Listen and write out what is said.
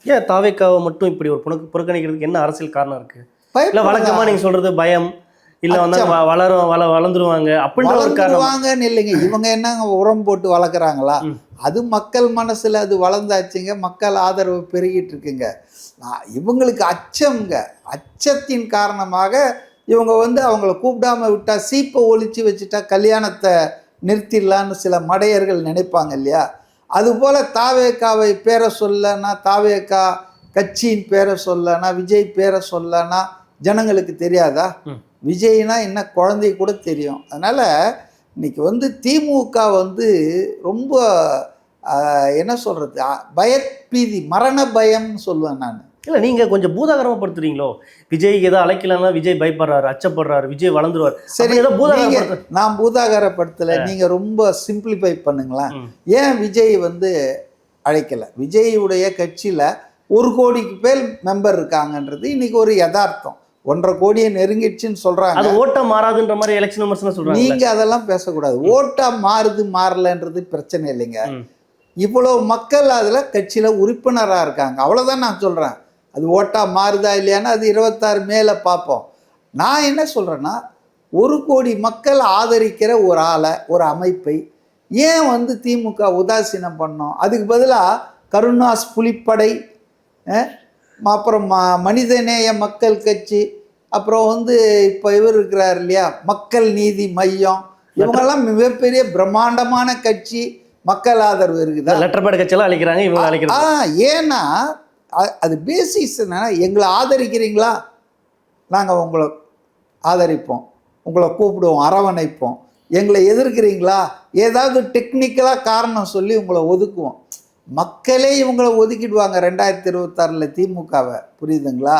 ஏன் தாவேக்காவை மட்டும் இப்படி ஒரு புறக்கணிக்கிறதுக்கு என்ன அரசியல் காரணம் இருக்கு? இல்ல பயப்படுறாங்க. வழக்கமா நீங்க சொல்றது பயம், இல்ல வந்து அச்சம். வளர்ந்துருவாங்க அப்படின்ற ஒரு காரணம். வளர்ந்துருவாங்கன்னு இல்லைங்க. இவங்க என்னங்க உரம் போட்டு வளர்க்குறாங்களா? அது மக்கள் மனசுல அது வளர்ந்தாச்சுங்க. மக்கள் ஆதரவு பெருகிட்டு இருக்குங்க. இவங்களுக்கு அச்சம்ங்க. அச்சத்தின் காரணமாக இவங்க வந்து அவங்கள கூப்பிடாம விட்டா, சீப்பை ஒழிச்சு வச்சுட்டா கல்யாணத்தை நிறுத்திடலான்னு சில மடையர்கள் நினைப்பாங்க இல்லையா? அதுபோல தாவேக்காவை பேரை சொல்லனா, தாவேக்கா கட்சியின் பேரை சொல்லனா, விஜய் பேரை சொல்லனா ஜனங்களுக்கு தெரியாதா? விஜய்னா என்ன குழந்தை கூட தெரியும். அதனால் இன்னைக்கு வந்து திமுக வந்து ரொம்ப என்ன சொல்கிறது, பயப்பீதி, மரண பயம்னு சொல்லுவேன் நான். இல்லை நீங்கள் கொஞ்சம் பூதாகரமாக படுத்துறீங்களோ? விஜய் ஏதோ அழைக்கலன்னா விஜய் பயப்படுறாரு, அச்சப்படுறாரு, விஜய் வளர்ந்துருவார். சரி, ஏதோ பூதாகரப்படுத்த. நான் பூதாகரப்படுத்தலை, நீங்கள் ரொம்ப சிம்பிளிஃபை பண்ணுங்களேன். ஏன் விஜய் வந்து அழைக்கலை? விஜயுடைய கட்சியில் 1 கோடிக்கு பேர் மெம்பர் இருக்காங்கன்றது இன்னைக்கு ஒரு யதார்த்தம். 1.5 கோடியை நெருங்கிடுச்சுன்னு சொல்கிறாங்க. அது ஓட்டா மாறாதுன்ற மாதிரி எலெக்ஷன் விமர்சனம் சொல்கிறாங்க. நீங்கள் அதெல்லாம் பேசக்கூடாது. ஓட்டா மாறுது மாறலன்றது பிரச்சனை இல்லைங்க. இவ்வளோ மக்கள் அதில் கட்சியில் உறுப்பினராக இருக்காங்க, அவ்வளோதான் நான் சொல்கிறேன். அது ஓட்டா மாறுதா இல்லையானா அது 26 மேலே பார்ப்போம். நான் என்ன சொல்கிறேன்னா, 1 கோடி மக்கள் ஆதரிக்கிற ஒரு ஆளை, ஒரு அமைப்பை ஏன் வந்து திமுக உதாசீனம் பண்ணோம்? அதுக்கு பதிலாக கருணாஸ் புலிப்படை, அப்புறம் மனிதநேய மக்கள் கட்சி, அப்புறம் வந்து இப்போ இவர் இருக்கிறார் இல்லையா, மக்கள் நீதி மையம், இவங்கெல்லாம் மிகப்பெரிய பிரம்மாண்டமான கட்சி, மக்கள் ஆதரவு இருக்குதா? லெட்டர்பேட் கட்சியெல்லாம் அழைக்கிறாங்க, இவங்க அழைக்கிறாங்க. ஏன்னா அது பேசிக்ஸ் என்னன்னா, எங்களை ஆதரிக்கிறீங்களா, நாங்கள் உங்களை ஆதரிப்போம், உங்களை கூப்பிடுவோம், அரவணைப்போம். எங்களை எதிர்க்கிறீங்களா, ஏதாவது டெக்னிக்கலாக காரணம் சொல்லி உங்களை ஒதுக்குவோம். மக்களே இவங்களை ஒதுக்கிடுவாங்க 2026 திமுகவை, புரியுதுங்களா?